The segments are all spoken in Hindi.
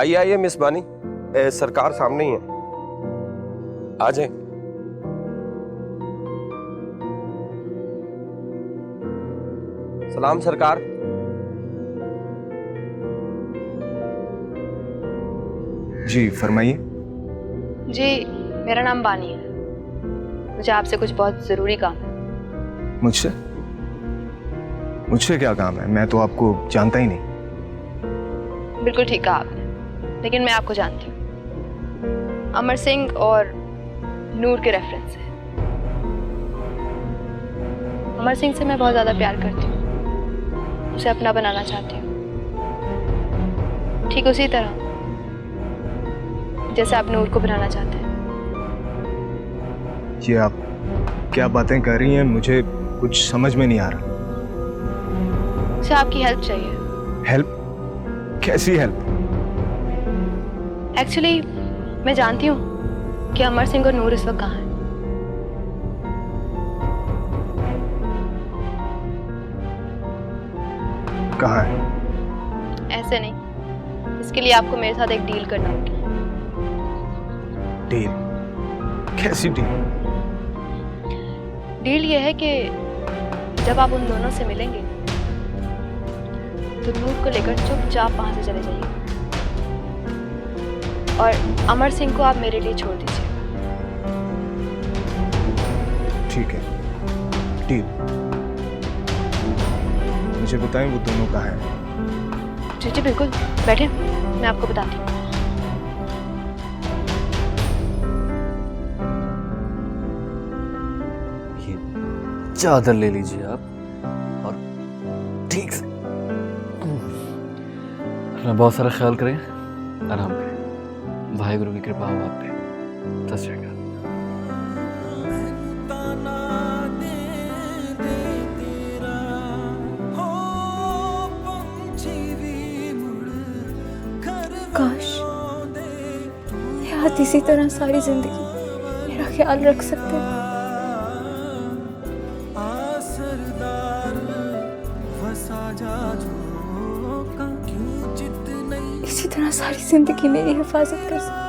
आइए आइए मिस बानी, सरकार सामने ही है, आ जाए। सलाम सरकार। जी फरमाइए। जी मेरा नाम बानी है, मुझे आपसे कुछ बहुत ज़रूरी काम है। मुझसे मुझसे क्या काम है? मैं तो आपको जानता ही नहीं। बिल्कुल ठीक कहा आपने, लेकिन मैं आपको जानती हूँ। अमर सिंह और नूर के रेफरेंस से। अमर सिंह से मैं बहुत ज़्यादा प्यार करती हूँ, उसे अपना बनाना चाहती हूँ, ठीक उसी तरह जैसे आप नूर को बनाना चाहते हैं। ये आप क्या बातें कर रही हैं? मुझे कुछ समझ में नहीं आ रहा। मुझे आपकी हेल्प चाहिए। हेल्प? कैसी हेल्प? एक्चुअली मैं जानती हूँ कि अमर सिंह और नूर इस वक्त कहाँ हैं। कहाँ है? ऐसे नहीं, इसके लिए आपको मेरे साथ एक डील करना होगी। डील? कैसी डील? डील ये है कि जब आप उन दोनों से मिलेंगे तो नूर को लेकर चुपचाप वहां से चले जाइए और अमर सिंह को आप मेरे लिए छोड़ दीजिए। ठीक है, डील। मुझे बताएं वो दोनों कहाँ हैं? जी जी बिल्कुल, बैठे, मैं आपको बताती हूँ। ये चादर ले लीजिए आप और ठीक से अपना बहुत सारा ख्याल करें, आराम करें। वाहेगुरु की कृपा हो आप पे। सत श्री अकाल। काश याद इसी तरह सारी जिंदगी मेरा ख्याल रख सकते। इसी तरह सारी जिंदगी मेरी हिफाजत कर सकते।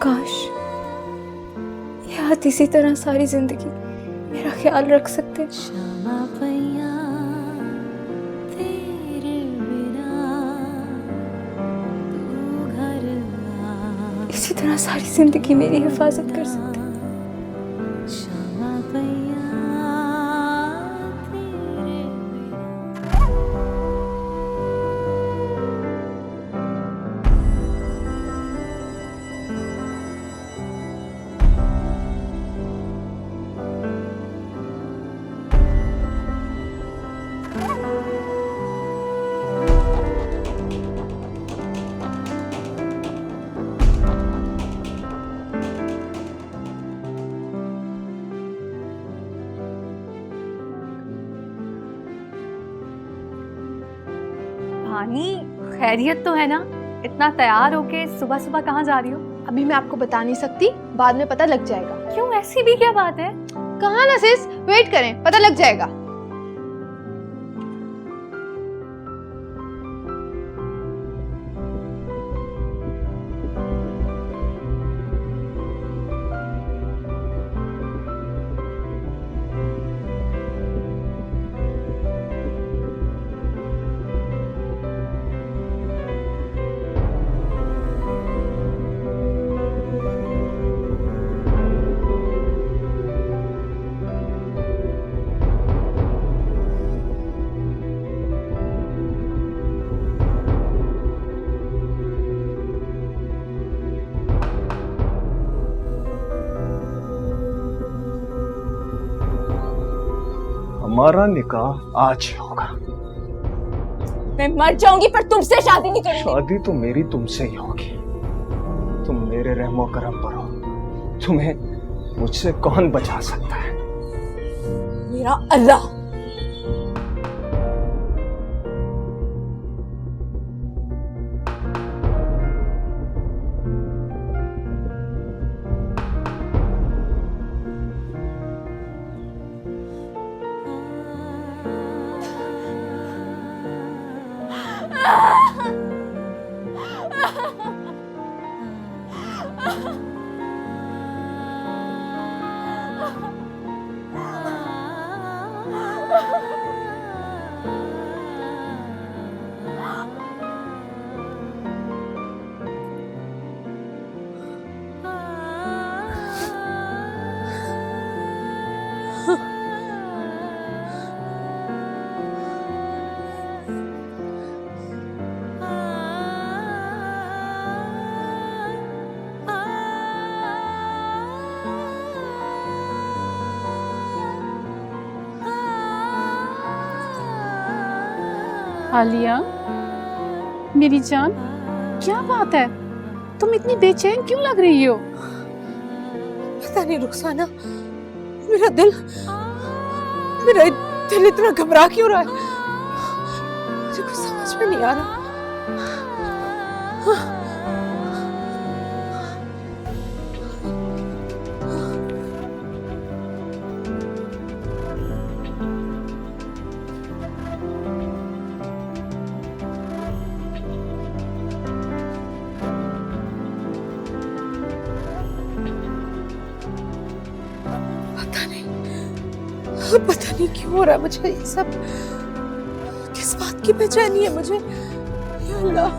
काश ये हाथ इसी तरह सारी जिंदगी मेरा ख्याल रख सकते। इसी तरह सारी जिंदगी मेरी हिफाजत कर सकते। भानी, खैरियत तो है ना? इतना तैयार होके सुबह सुबह कहाँ जा रही हो? अभी मैं आपको बता नहीं सकती, बाद में पता लग जाएगा। क्यों, ऐसी भी क्या बात है? कहाँ ना सिस, वेट करें, पता लग जाएगा। हमारा निकाह आज ही होगा। मैं मर जाऊंगी पर तुमसे शादी नहीं करूंगी। शादी तो मेरी तुमसे ही होगी। तुम मेरे रहमो करम पर हो। तुम्हें मुझसे कौन बचा सकता है? मेरा अल्लाह। आलिया, मेरी जान, क्या बात है? तुम इतनी बेचैन क्यों लग रही हो? पता नहीं रुखसाना, मेरा दिल इतना घबरा क्यों रहा है? मुझे कुछ समझ में नहीं आ रहा। पता नहीं क्यों हो रहा है मुझे ये सब। किस बात की बेचैनी है मुझे? या अल्लाह,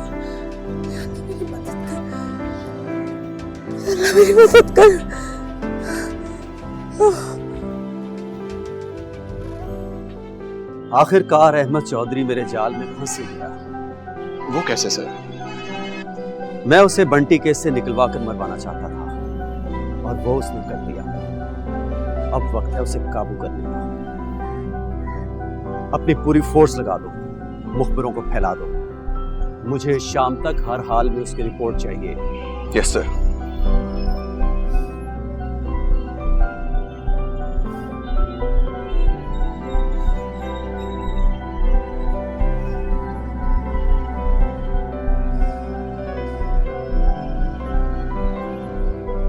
या अल्लाह मेरी मदद कर, या अल्लाह मेरी मदद कर। आखिरकार अहमद चौधरी मेरे जाल में फंस गया। वो कैसे सर? मैं उसे बंटी केस से निकलवा कर मरवाना चाहता था और वो उसने कर दिया। अब वक्त है उसे काबू करने का। अपनी पूरी फोर्स लगा दो, मुखबिरों को फैला दो। मुझे शाम तक हर हाल में उसकी रिपोर्ट चाहिए। Yes sir.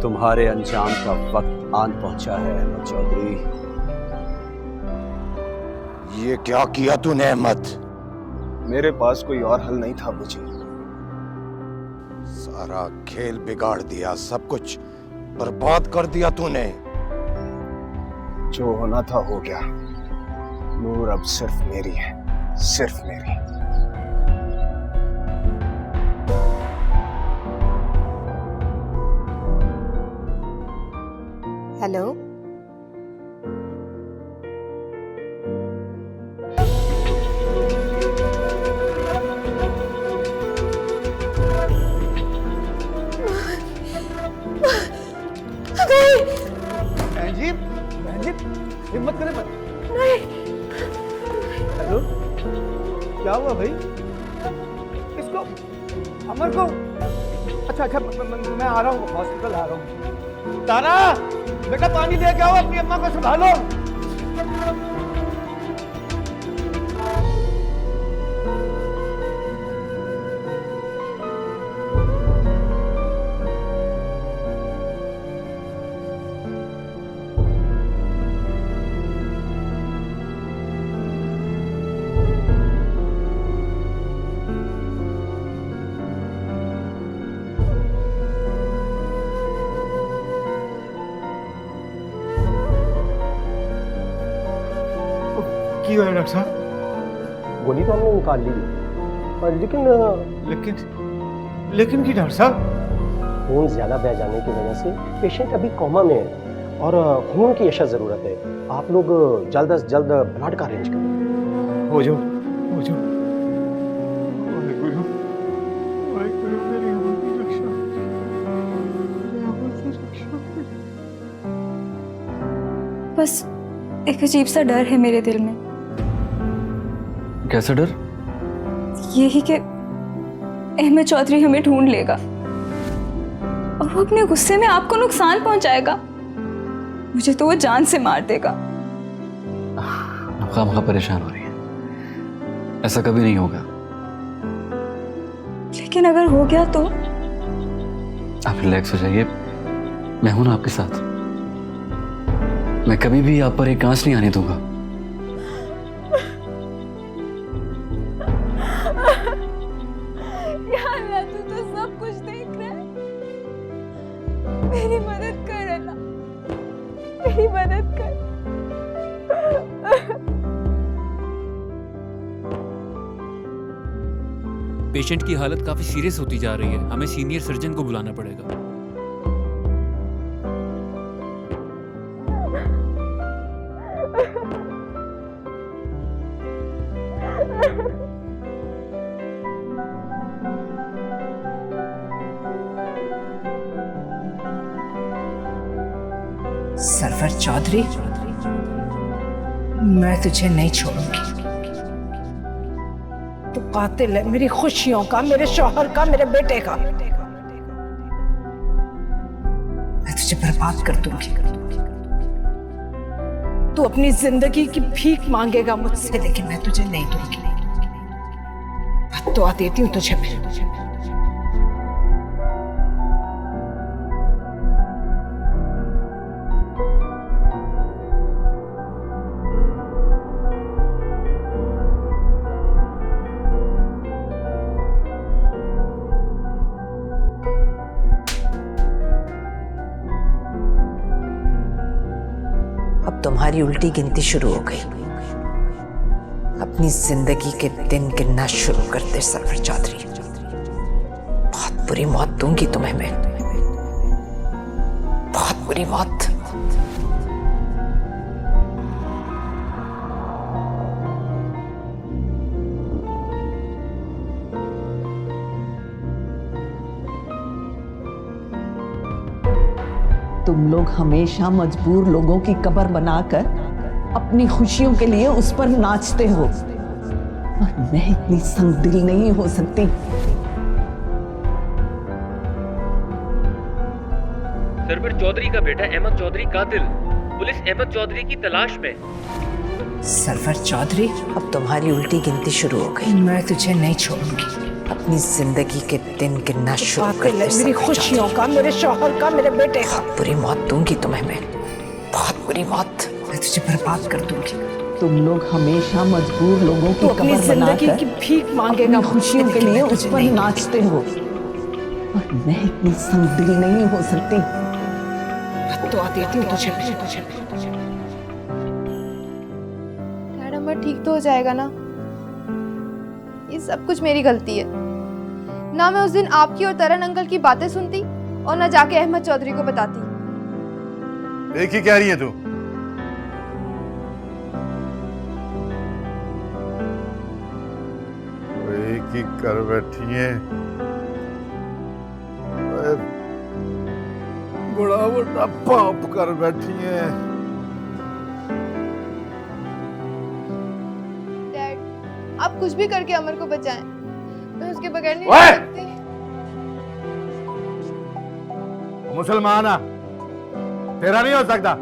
तुम्हारे अंजाम का वक्त आन पहुंचा है अहमद चौधरी। ये क्या किया तूने अहमद? मेरे पास कोई और हल नहीं था मुझे। सारा खेल बिगाड़ दिया, सब कुछ बर्बाद कर दिया तूने। जो होना था हो गया। नूर अब सिर्फ मेरी है, सिर्फ मेरी। हेलो, हिम्मत करे मत। नहीं। हेलो, क्या हुआ भाई? किसको? अमर को? अच्छा अच्छा, मैं आ रहा हूँ, हॉस्पिटल आ रहा हूँ। तारा, बेटा पानी लेके आओ, अपनी अम्मा को संभालो। की हुआ है डॉक्टर साहब? गोली तो हमने निकाल ली है, लेकिन की डॉक्टर साहब? खून ज्यादा बह जाने की वजह से पेशेंट अभी कोमा में है और खून की अशद जरूरत है। आप लोग जल्द से जल्द ब्लड का अरेंज करें। हो जाओ, हो जाओ। वाहिगुरु, वाहिगुरु, मेरी अम्मा की रक्षा, मेरी अम्मा की रक्षा। बस एक अजीब सा डर है मेरे दिल में। कैसा डर? यही कि अहमद चौधरी हमें ढूंढ लेगा और वो अपने गुस्से में आपको नुकसान पहुंचाएगा। मुझे तो वो जान से मार देगा। खामखा परेशान हो रही है, ऐसा कभी नहीं होगा। लेकिन अगर हो गया तो? आप रिलैक्स हो जाइए, मैं हूं ना आपके साथ। मैं कभी भी आप पर एक आंच नहीं आने दूंगा। यार तू तो सब कुछ देख रहा है। मेरी मदद कर अल्लाह, मेरी मदद कर। पेशेंट की हालत काफी सीरियस होती जा रही है, हमें सीनियर सर्जन को बुलाना पड़ेगा। सरवर चौधरी, मैं तुझे नहीं छोड़ूंगी। तू कातिल है मेरी खुशियों का, मेरे शौहर का, मेरे बेटे का। मैं तुझे बर्बाद कर दूंगी। तू अपनी जिंदगी की भीख मांगेगा मुझसे, लेकिन मैं तुझे नहीं दूंगी। बद्दुआ देती हूँ तुझे मैं। अब तुम्हारी उल्टी गिनती शुरू हो गई। अपनी जिंदगी के दिन गिनना शुरू कर दे सरवर चौधरी। बहुत बुरी मौत दूंगी तुम्हें मैं, बहुत बुरी मौत। तुम लोग हमेशा मजबूर लोगों की कब्र बनाकर अपनी खुशियों के लिए उस पर नाचते हो, और मैं इतनी संगदिल नहीं हो सकती। सरवर चौधरी का बेटा अहमद चौधरी कातिल, पुलिस अहमद चौधरी की तलाश में। सरवर चौधरी, अब तुम्हारी उल्टी गिनती शुरू हो गई। मैं तुझे नहीं छोड़ूंगी। अपनी जिंदगी के दिन गिनना शुरू कर दे। मेरी खुशियों का, मेरे शौहर का, मेरे बेटे का। बहुत बुरी मौत दूंगी तुम्हें मैं, बहुत बुरी मौत। मैं तुझे बर्बाद कर दूंगी। तुम लोग हमेशा मजबूर लोगों की अपनी कब्र जिंदगी बनाकर की भीख मांगेगा अपनी खुशियों के लिए उस पर नाचते हो, और मैं इतनी संगदिल नहीं हो सकती। तो देती हूँ तुझे। डैड अमर ठीक तो हो जाएगा ना? ये सब कुछ मेरी गलती है ना। मैं उस दिन आपकी और तरन अंकल की बातें सुनती और ना जाके अहमद चौधरी को बताती। एक ही कह रही है तू? एक ही कर बैठी है, बड़ा बड़ा पाप कर बैठी है। डैड आप कुछ भी करके अमर को बचाएं, मैं उसके बगैर नहीं ओए! रह सकती। मुसलमान आ, तेरा नहीं हो सकता।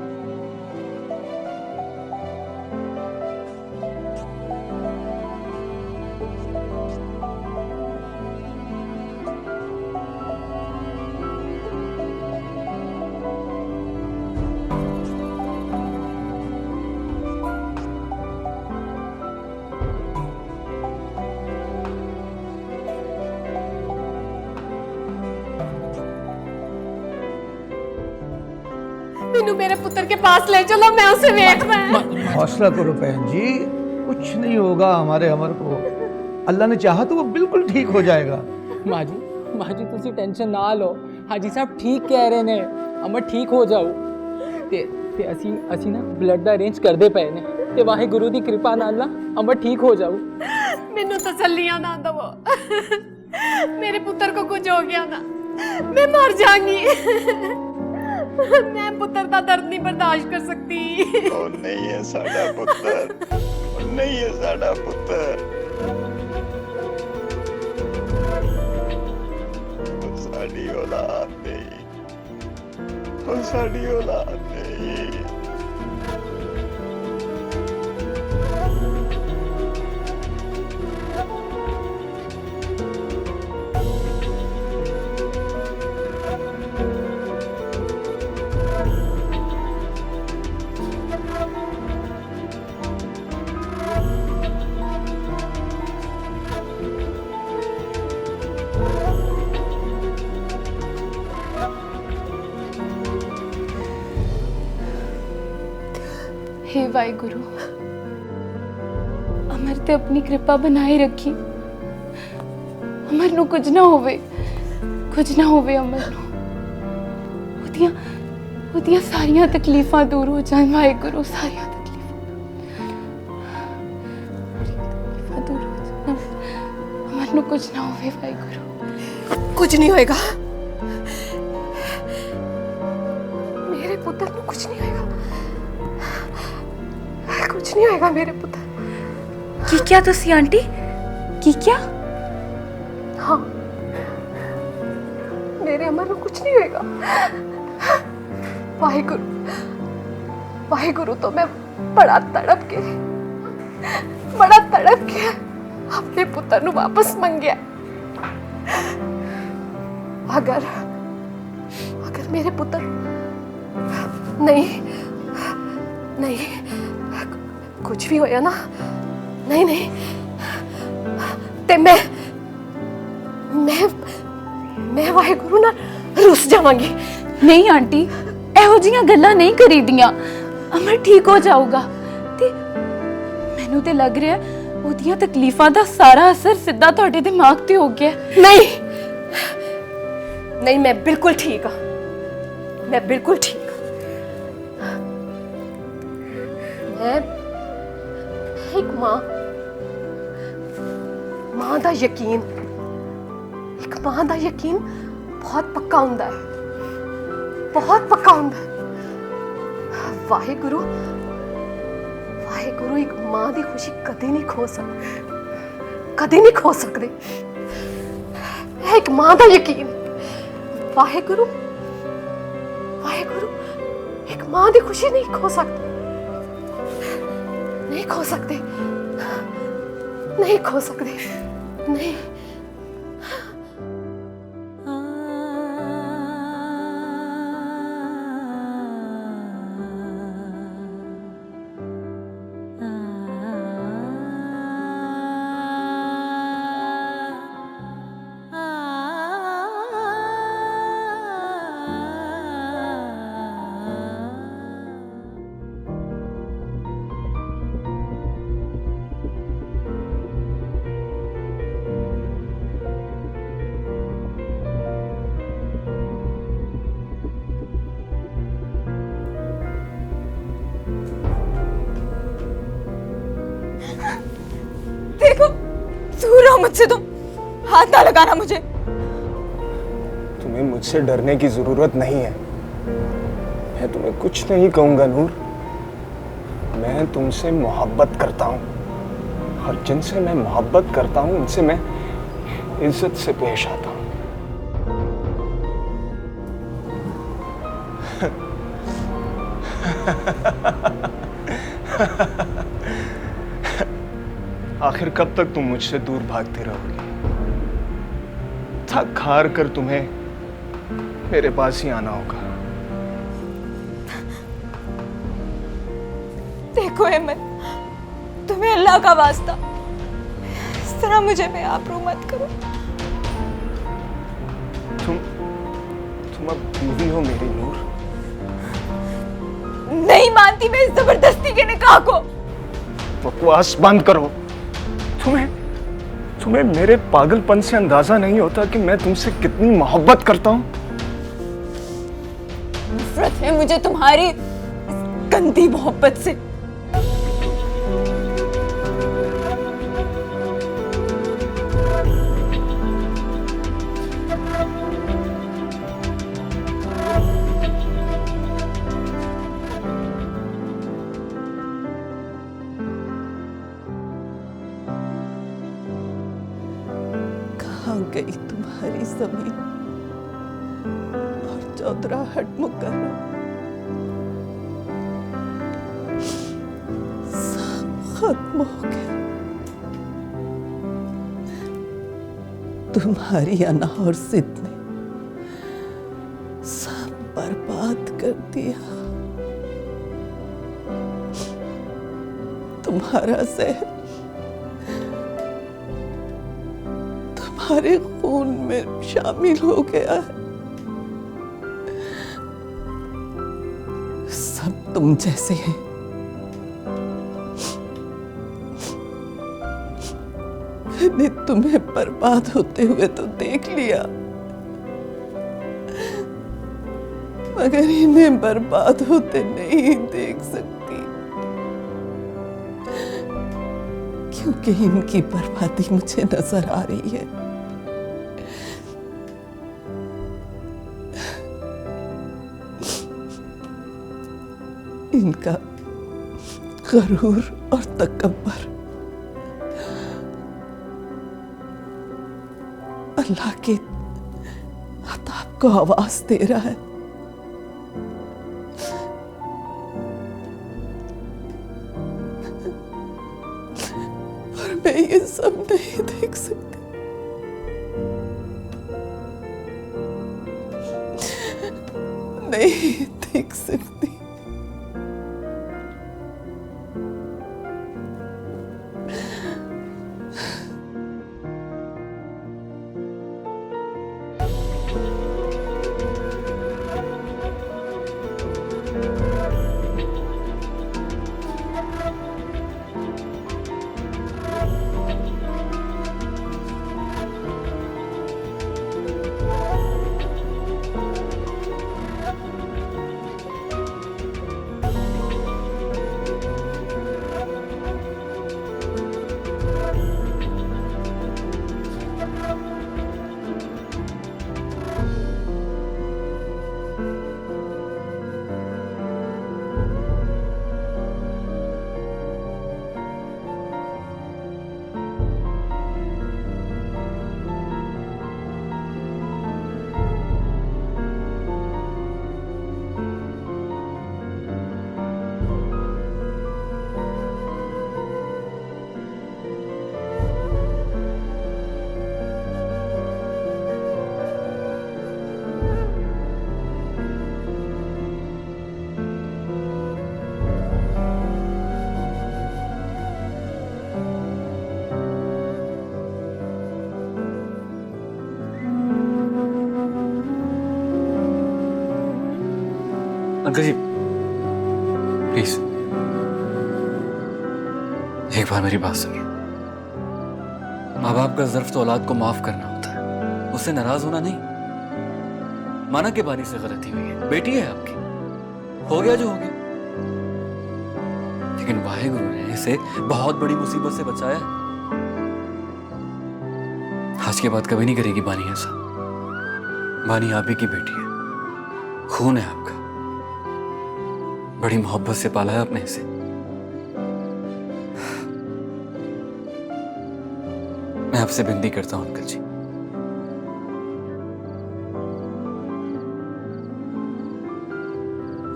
मैनू मेरे पुत्र के पास ले चलो, मैं उसे देखना है। हौसला करो बहन जी, कुछ नहीं होगा हमारे अमर को। अल्लाह ने चाहा तो वो बिल्कुल ठीक हो जाएगा। माँ जी तुसी टेंशन ना लो, हाजी साहब ठीक कह रहे ने, अमर ठीक हो जाओ। ते असी ना ब्लड दा अरेंज करदे पए ने, ते वाहिगुरु दी कृपा नाल ना अमर ठीक हो जाओ। मैनू तसल्लियां ना दवो, मेरे पुत्र को कुछ हो गया ना मैं मर जाऊंगी। मैं पुत्र का दर्द नहीं बर्दाश्त कर सकती। ओ नहीं है साडा पुत्र, ओ नहीं है साडा पुत्र। ओ साडी औलाद नहीं, ओ साडी औलाद नहीं। हे वाहिगुरु, अमर ते अपनी कृपा बनाए रखी। अमर नू कुछ ना होवे, कुछ ना होवे अमर नू। उदियां सारियां तकलीफां दूर हो जान वाहिगुरु, सारियां तकलीफां दूर हो जान। अमर नू कुछ ना होवे वाहिगुरु। कुछ नहीं होएगा, मेरे पुत्र नू कुछ नहीं होएगा, कुछ नहीं होएगा मेरे पुत्र। की क्या तुसी आंटी, की क्या? हाँ, मेरे अमर को कुछ नहीं होएगा। वाहिगुरु, वाहिगुरु तो मैं बड़ा तड़प के अपने पुत्र नु वापस मंगया। अगर मेरे पुत्र नहीं कुछ भी होया ना, नहीं ते मैं वाहिगुरु ना रुस जावांगी। नहीं आंटी, एहो जियां गल्लां नहीं करी दियां। अमर ठीक हो जाऊगा ते मैनू ते लग रहा है ओदियां तकलीफां दा सारा असर सीधा तुहाडे दिमाग ते हो गया। नहीं मैं बिल्कुल ठीक हाँ, मैं बिल्कुल ठीक हाँ। मैं एक मां दा यकीन, एक मां दा यकीन बहुत पक्का हुंदा है, बहुत पक्का हुंदा है। वाहिगुरु एक मां दी खुशी कदे नहीं खो सकते, कदे नहीं खो सकते। एक मां दा यकीन, वाहिगुरु एक मां दी खुशी नहीं खो सकते, नहीं खो सकते, नहीं खो सकते, नहीं। मुझसे तुम हाथ ना लगाना मुझे। तुम्हें मुझसे डरने की जरूरत नहीं है। मैं तुम्हें कुछ नहीं कहूंगा नूर। मैं तुमसे मोहब्बत करता हूं और जिनसे मैं मोहब्बत करता हूं उनसे मैं इज्जत से पेश आता हूं। आखिर कब तक तुम मुझसे दूर भागती रहोगी? थक हार कर तुम्हें मेरे पास ही आना होगा। देखो अहमद, तुम्हें अल्लाह का वास्ता इस तरह मुझे बेआबरू मत करो। तुम अब बीवी हो मेरी नूर। नहीं मानती मैं इस जबरदस्ती के निकाह को। बकवास बंद करो। तुम्हें मेरे पागलपन से अंदाजा नहीं होता कि मैं तुमसे कितनी मोहब्बत करता हूं। नफरत है मुझे तुम्हारी इस गंदी मोहब्बत से। कहाँ गई तुम्हारी जमीन और चौधराहट मुकर्रम? सब खत्म हो गया। तुम्हारी अना और जिद ने सब बर्बाद कर दिया। तुम्हारा जहर तुम्हारे खून में शामिल हो गया है। सब तुम जैसे हैं। मैंने तुम्हें बर्बाद होते हुए तो देख लिया, मगर इन्हें बर्बाद होते नहीं देख सकती, क्योंकि इनकी बर्बादी मुझे नजर आ रही है। इनका गरूर और तकब्बर अल्लाह के अताब को आवाज दे रहा है। पर मैं ये सब नहीं देख सकती। नहीं देख सकती। अंकल जी प्लीज एक बार मेरी बात सुनिए। माँ बाप का ज़र्फ तो औलाद को माफ करना होता है, उससे नाराज होना नहीं। माना के बानी से गलती हुई है, बेटी है आपकी, हो गया जो हो गया। लेकिन वाहेगुरु ने इसे बहुत बड़ी मुसीबत से बचाया है। के बाद कभी नहीं करेगी बानी ऐसा। बानी आप ही की बेटी है, खून है आपका, बड़ी मोहब्बत से पाला है आपने इसे। मैं आपसे विनती करता हूं अंकल जी,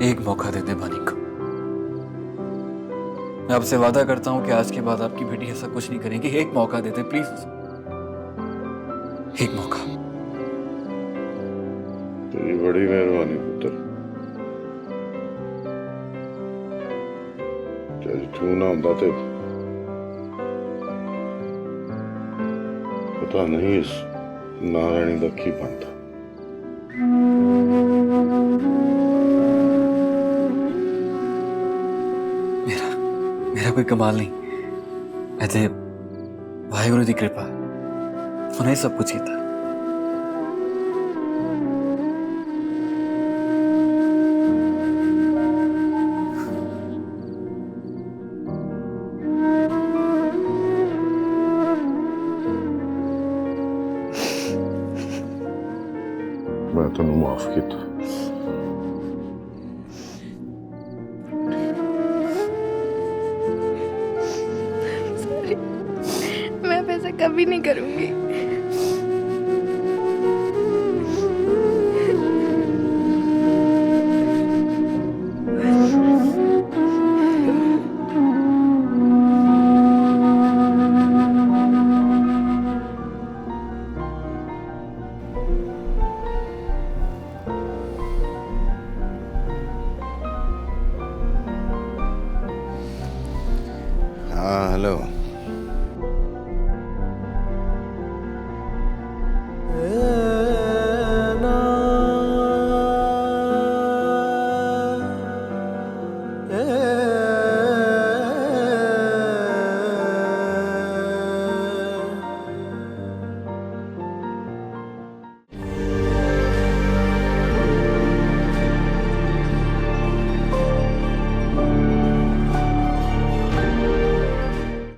एक मौका दे दे बानी को। मैं आपसे वादा करता हूं कि आज के बाद आपकी बेटी ऐसा कुछ नहीं करेगी। एक मौका दे दे प्लीज, एक मौका। तेरी बड़ी मेहरबानी पुत्र। जब तू ना होता तो पता नहीं इस नारायणी का की बनता। मेरा कोई कमाल नहीं, ऐसे वाहिगुरु की कृपा है, उन्हें सब कुछ कीता। मैं तेन माफ किया। मैं वैसा कभी नहीं करूंगी।